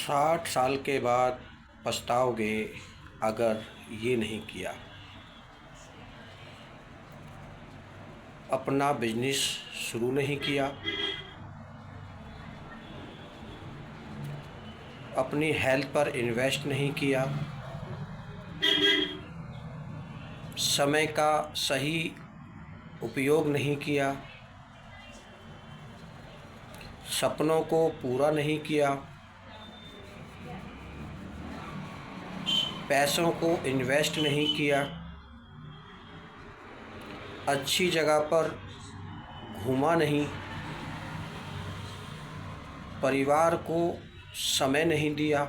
60 साल के बाद पछताओगे अगर ये नहीं किया। अपना बिजनेस शुरू नहीं किया, अपनी हेल्थ पर इन्वेस्ट नहीं किया, समय का सही उपयोग नहीं किया, सपनों को पूरा नहीं किया, पैसों को इन्वेस्ट नहीं किया, अच्छी जगह पर घूमा नहीं, परिवार को समय नहीं दिया,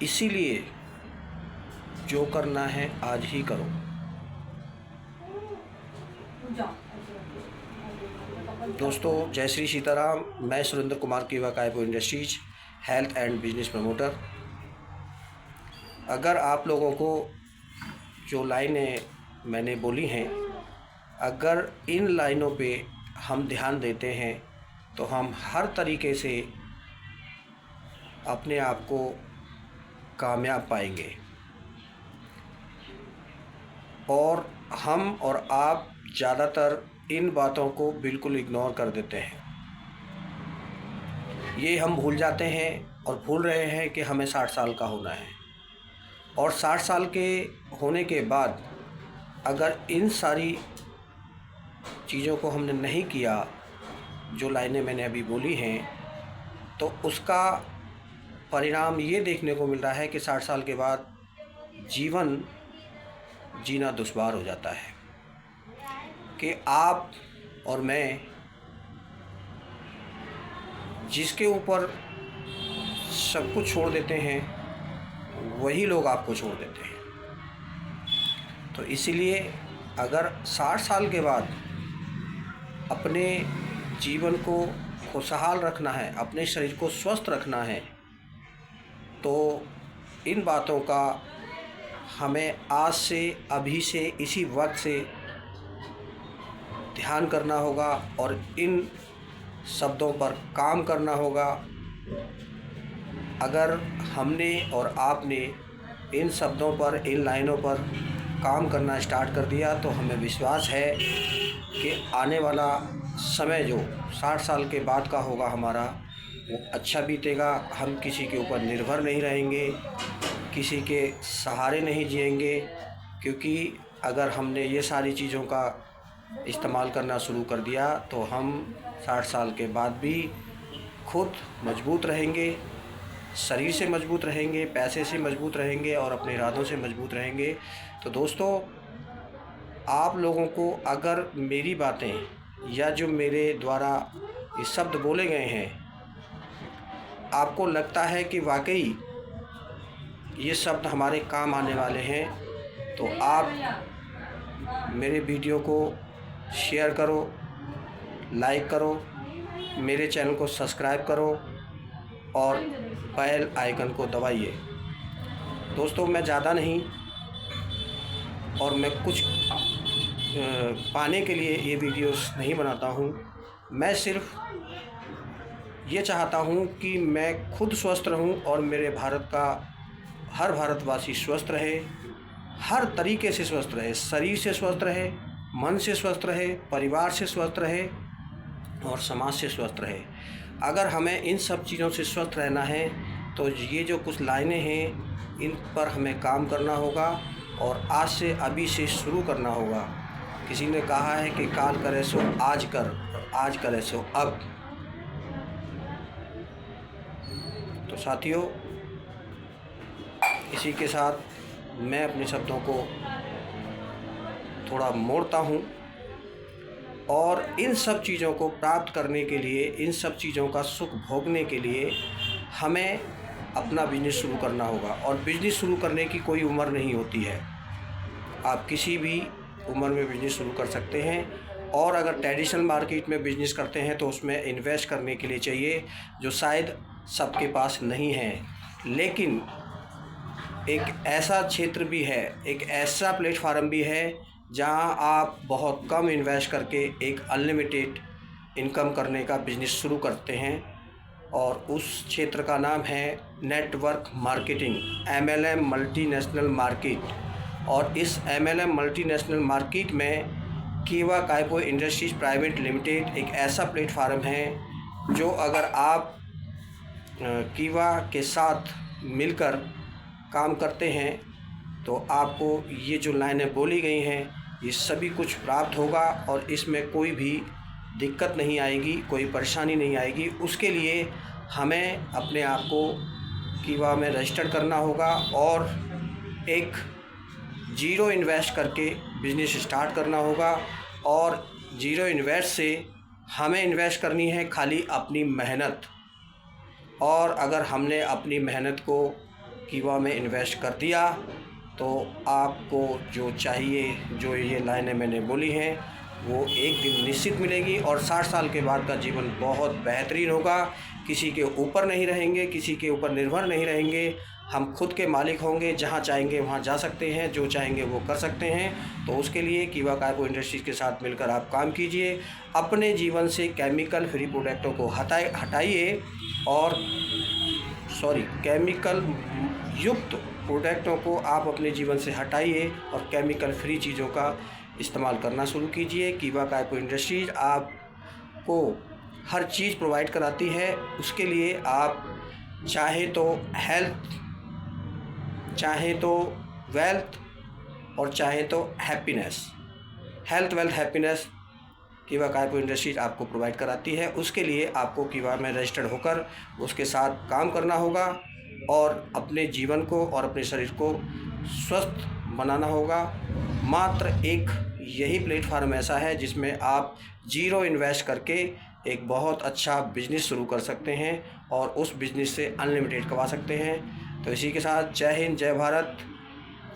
इसीलिए जो करना है आज ही करो। दोस्तों, जय श्री सीताराम। मैं सुरेंद्र कुमार कीवा कायपो industries health and business promoter. अगर आप लोगों को जो लाइनें मैंने बोली हैं, अगर इन लाइनों पे हम ध्यान देते हैं तो हम हर तरीके से अपने आप को कामयाब पाएंगे। और हम और आप ज़्यादातर इन बातों को बिल्कुल इग्नोर कर देते हैं। ये हम भूल जाते हैं और भूल रहे हैं कि हमें 60 साल का होना है। और 60 साल के होने के बाद अगर इन सारी चीज़ों को हमने नहीं किया, जो लाइनें मैंने अभी बोली हैं, तो उसका परिणाम ये देखने को मिल रहा है कि 60 साल के बाद जीवन जीना दुश्वार हो जाता है। कि आप और मैं जिसके ऊपर सब कुछ छोड़ देते हैं, वही लोग आपको छोड़ देते हैं। तो इसीलिए अगर 60 साल के बाद अपने जीवन को खुशहाल रखना है, अपने शरीर को स्वस्थ रखना है, तो इन बातों का हमें आज से, अभी से, इसी वक्त से ध्यान करना होगा और इन शब्दों पर काम करना होगा। अगर हमने और आपने इन शब्दों पर, इन लाइनों पर काम करना स्टार्ट कर दिया तो हमें विश्वास है कि आने वाला समय जो 60 साल के बाद का होगा हमारा, वो अच्छा बीतेगा। हम किसी के ऊपर निर्भर नहीं रहेंगे, किसी के सहारे नहीं जिएंगे, क्योंकि अगर हमने ये सारी चीज़ों का इस्तेमाल करना शुरू कर दिया तो हम 60 साल के बाद भी खुद मजबूत रहेंगे, शरीर से मजबूत रहेंगे, पैसे से मजबूत रहेंगे और अपने इरादों से मजबूत रहेंगे। तो दोस्तों, आप लोगों को अगर मेरी बातें या जो मेरे द्वारा ये शब्द बोले गए हैं, आपको लगता है कि वाकई ये शब्द हमारे काम आने वाले हैं, तो आप मेरे वीडियो को शेयर करो, लाइक करो, मेरे चैनल को सब्सक्राइब करो और बेल आइकन को दबाइए। दोस्तों, मैं ज़्यादा नहीं और मैं कुछ पाने के लिए ये वीडियोस नहीं बनाता हूँ। मैं सिर्फ ये चाहता हूँ कि मैं खुद स्वस्थ रहूँ और मेरे भारत का हर भारतवासी स्वस्थ रहे, हर तरीके से स्वस्थ रहे, शरीर से स्वस्थ रहे, मन से स्वस्थ रहे, परिवार से स्वस्थ रहे और समाज से स्वस्थ रहे। अगर हमें इन सब चीज़ों से स्वस्थ रहना है तो ये जो कुछ लाइनें हैं, इन पर हमें काम करना होगा और आज से, अभी से शुरू करना होगा। किसी ने कहा है कि काल करे सो आज कर, आज करे सो अब। तो साथियों, इसी के साथ मैं अपने शब्दों को थोड़ा मोड़ता हूँ और इन सब चीज़ों को प्राप्त करने के लिए, इन सब चीज़ों का सुख भोगने के लिए हमें अपना बिजनेस शुरू करना होगा। और बिजनेस शुरू करने की कोई उम्र नहीं होती है, आप किसी भी उम्र में बिजनेस शुरू कर सकते हैं। और अगर ट्रेडिशनल मार्केट में बिजनेस करते हैं तो उसमें इन्वेस्ट करने के लिए चाहिए, जो शायद सबके पास नहीं है। लेकिन एक ऐसा क्षेत्र भी है, एक ऐसा प्लेटफार्म भी है जहां आप बहुत कम इन्वेस्ट करके एक अनलिमिटेड इनकम करने का बिजनेस शुरू करते हैं और उस क्षेत्र का नाम है network marketing, MLM multinational market. और इस MLM मल्टीनेशनल मार्केट में कीवा काइपो इंडस्ट्रीज़ प्राइवेट लिमिटेड एक ऐसा प्लेटफार्म है जो अगर आप कीवा के साथ मिलकर काम करते हैं तो आपको ये जो लाइनें बोली गई हैं ये सभी कुछ प्राप्त होगा और इसमें कोई भी दिक्कत नहीं आएगी, कोई परेशानी नहीं आएगी। उसके लिए हमें अपने आप को कीवा में रजिस्टर करना होगा और एक ज़ीरो इन्वेस्ट करके बिज़नेस स्टार्ट करना होगा। और ज़ीरो इन्वेस्ट से हमें इन्वेस्ट करनी है खाली अपनी मेहनत। और अगर हमने अपनी मेहनत को कीवा में इन्वेस्ट कर दिया तो आपको जो चाहिए, जो ये लाइनें मैंने बोली हैं, वो एक दिन निश्चित मिलेगी और 60 साल के बाद का जीवन बहुत बेहतरीन होगा। किसी के ऊपर नहीं रहेंगे, किसी के ऊपर निर्भर नहीं रहेंगे, हम खुद के मालिक होंगे, जहाँ चाहेंगे वहाँ जा सकते हैं, जो चाहेंगे वो कर सकते हैं। तो उसके लिए कीवा काइपो इंडस्ट्रीज़ के साथ मिलकर आप काम कीजिए, अपने जीवन से केमिकल फ्री प्रोडक्टों को हटाइए और केमिकल युक्त प्रोडक्टों को आप अपने जीवन से हटाइए और केमिकल फ्री चीज़ों का इस्तेमाल करना शुरू कीजिए। कीवा काइपो इंडस्ट्रीज़ आपको हर चीज़ प्रोवाइड कराती है। उसके लिए आप चाहे तो हेल्थ, चाहे तो वेल्थ और चाहे तो हैप्पीनेस, हेल्थ वेल्थ हैप्पीनेस कीवा काइपो इंडस्ट्रीज़ आपको प्रोवाइड कराती है। उसके लिए आपको कीवा में रजिस्टर्ड होकर उसके साथ काम करना होगा और अपने जीवन को और अपने शरीर को स्वस्थ बनाना होगा। मात्र एक यही प्लेटफार्म ऐसा है जिसमें आप ज़ीरो इन्वेस्ट करके एक बहुत अच्छा बिजनेस शुरू कर सकते हैं और उस बिज़नेस से अनलिमिटेड कमा सकते हैं। तो इसी के साथ जय हिंद, जय भारत,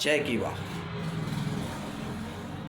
जय कीवा।